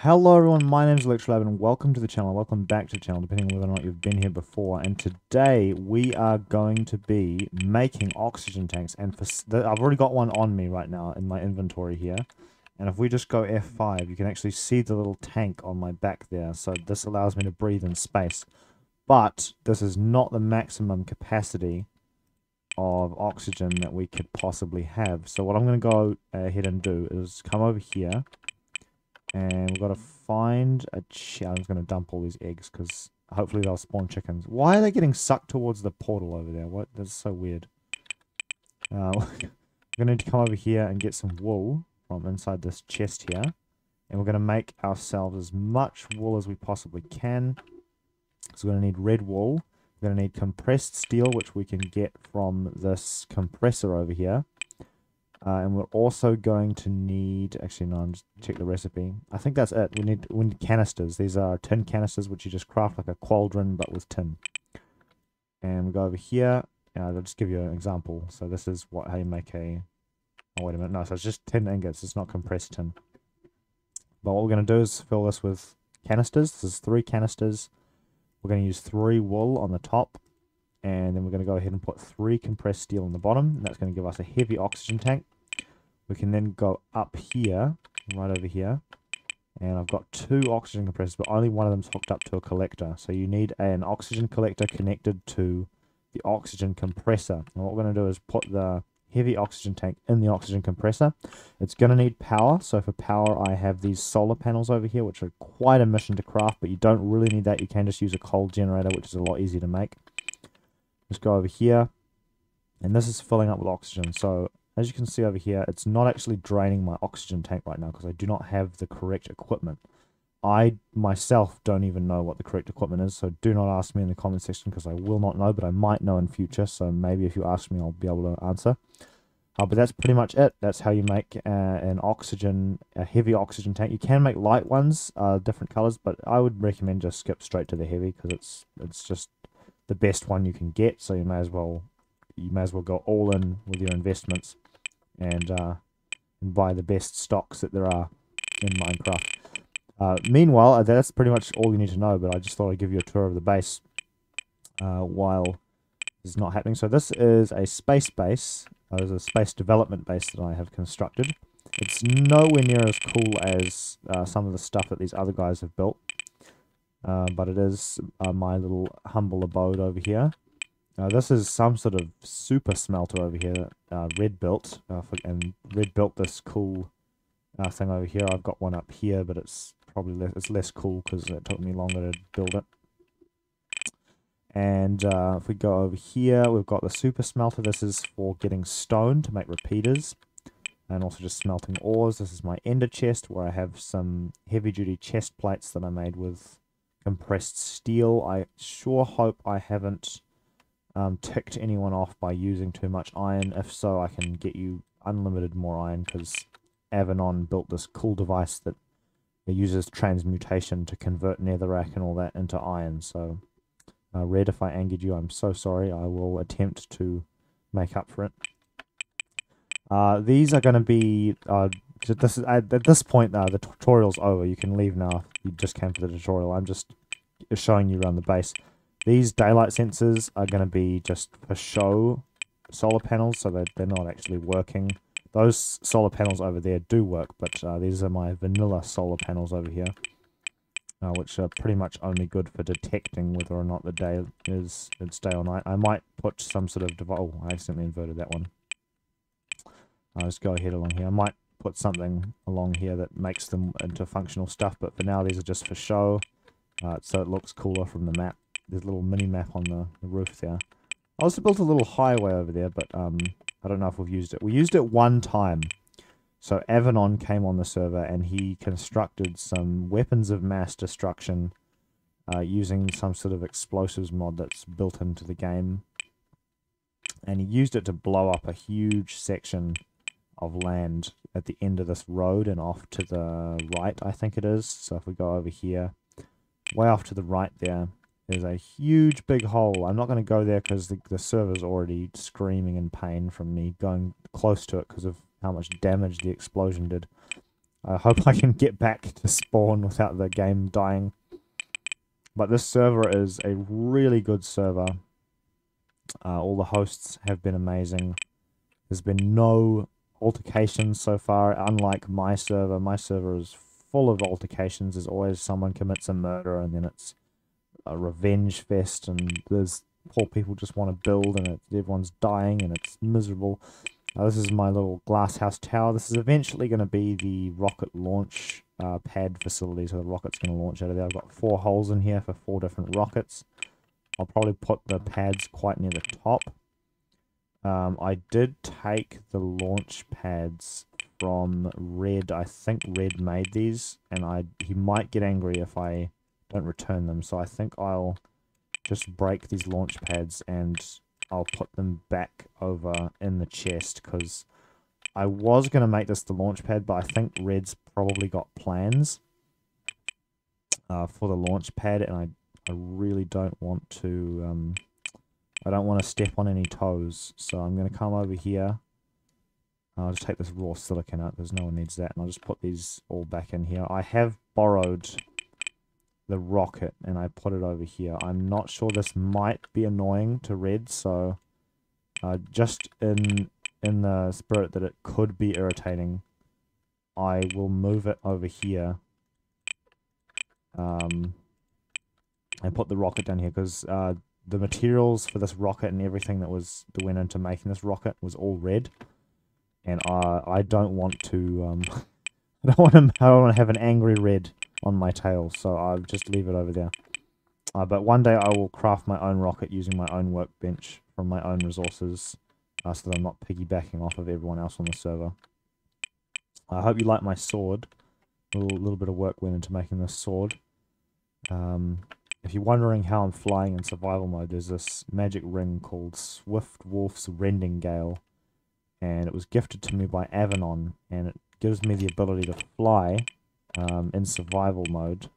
Hello everyone, my name is Olectralab and welcome to the channel, welcome back to the channel, depending on whether or not you've been here before. And today we are going to be making oxygen tanks, and I've already got one on me right now in my inventory here. And if we just go F5, you can actually see the little tank on my back there, so this allows me to breathe in space. But this is not the maximum capacity of oxygen that we could possibly have. So what I'm going to go ahead and do is come over here. And we've got to find a I'm just going to dump all these eggs because hopefully they'll spawn chickens. Why are they getting sucked towards the portal over there? What? That's so weird. We're going to need to come over here and get some wool from inside this chest here. And we're going to make ourselves as much wool as we possibly can. So we're going to need red wool. We're going to need compressed steel, which we can get from this compressor over here. And we're also going to need, actually no, I'm just check the recipe. I think that's it. We need canisters. These are tin canisters, which you just craft like a cauldron, but with tin. And we go over here. I'll just give you an example. So this is how you make a, oh wait a minute, no, so it's just tin ingots. It's not compressed tin. But what we're going to do is fill this with canisters. This is 3 canisters. We're going to use 3 wool on the top. And then we're going to go ahead and put 3 compressed steel on the bottom. And that's going to give us a heavy oxygen tank. We can then go up here, right over here. And I've got 2 oxygen compressors, but only one of them's hooked up to a collector. So you need an oxygen collector connected to the oxygen compressor. And what we're going to do is put the heavy oxygen tank in the oxygen compressor. It's going to need power. So for power, I have these solar panels over here, which are quite a mission to craft, but you don't really need that. You can just use a coal generator, which is a lot easier to make. Just go over here, and this is filling up with oxygen. So as you can see over here, it's not actually draining my oxygen tank right now because I do not have the correct equipment. I myself don't even know what the correct equipment is, so do not ask me in the comment section because I will not know, but I might know in future, so maybe if you ask me I'll be able to answer. But that's pretty much it. That's how you make a heavy oxygen tank. You can make light ones, different colors, but I would recommend just skip straight to the heavy because it's just the best one you can get, so you may as well go all in with your investments and buy the best stocks that there are in Minecraft. Meanwhile, that's pretty much all you need to know, but I just thought I'd give you a tour of the base while this is not happening. So this is a space base. There's a space development base that I have constructed. It's nowhere near as cool as some of the stuff that these other guys have built. But it is my little humble abode over here. This is some sort of super smelter over here that Red built. And Red built this cool thing over here. I've got one up here, but it's probably less cool because it took me longer to build it. And if we go over here, we've got the super smelter. This is for getting stone to make repeaters. And also just smelting ores. This is my ender chest where I have some heavy-duty chest plates that I made with compressed steel. I sure hope I haven't ticked anyone off by using too much iron. If so, I can get you unlimited more iron because Avernons built this cool device that uses transmutation to convert netherrack and all that into iron. So, Red, if I angered you, I'm so sorry. I will attempt to make up for it. These are going to be... this is at this point the tutorial's over. You can leave now. You just came for the tutorial. I'm just showing you around the base. These daylight sensors are going to be just for show solar panels, so they're not actually working. Those solar panels over there do work, but these are my vanilla solar panels over here, which are pretty much only good for detecting whether or not the day it's day or night. I might put some sort of device. Oh, I accidentally inverted that one. I'll just go ahead along here. I might put something along here that makes them into functional stuff, but for now these are just for show, so it looks cooler from the map. There's a little mini map on the roof there. I also built a little highway over there, but I don't know if we've used it. We used it one time. So Avernons came on the server and he constructed some weapons of mass destruction using some sort of explosives mod that's built into the game, and he used it to blow up a huge section of land at the end of this road and off to the right, I think it is. So if we go over here, way off to the right there is a huge big hole. I'm not going to go there because the server's already screaming in pain from me going close to it because of how much damage the explosion did. I hope I can get back to spawn without the game dying. But this server is a really good server. All the hosts have been amazing. There's been no altercations so far, unlike my server. My server is full of altercations. There's always someone commits a murder, and then it's a revenge fest, and there's poor people just want to build, and everyone's dying, and it's miserable. This is my little glass house tower. This is eventually going to be the rocket launch pad facility, so the rocket's going to launch out of there. I've got 4 holes in here for 4 different rockets. I'll probably put the pads quite near the top. I did take the launch pads from Red. I think Red made these, and he might get angry if I don't return them. So I think I'll just break these launch pads and I'll put them back over in the chest, because I was going to make this the launch pad, but I think Red's probably got plans for the launch pad, and I really don't want to I don't want to step on any toes, so I'm going to come over here. I'll just take this raw silicon out because no one needs that, and I'll just put these all back in here. I have borrowed the rocket and I put it over here. I'm not sure, this might be annoying to Red, so just in the spirit that it could be irritating, I will move it over here and put the rocket down here, because the materials for this rocket and everything that went into making this rocket was all red, and I don't want to I don't want to have an angry Red on my tail, so I'll just leave it over there. But one day I will craft my own rocket using my own workbench from my own resources, so that I'm not piggybacking off of everyone else on the server. I hope you like my sword. A little bit of work went into making this sword. If you're wondering how I'm flying in survival mode, there's this magic ring called Swift Wolf's Rending Gale, and it was gifted to me by Avernons, and it gives me the ability to fly in survival mode,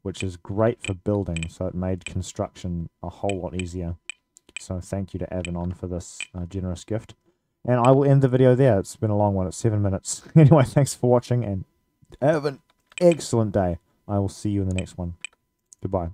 which is great for building, so it made construction a whole lot easier. So thank you to Avernons for this generous gift. And I will end the video there. It's been a long one. It's 7 minutes. Anyway, thanks for watching, and have an excellent day. I will see you in the next one. Goodbye.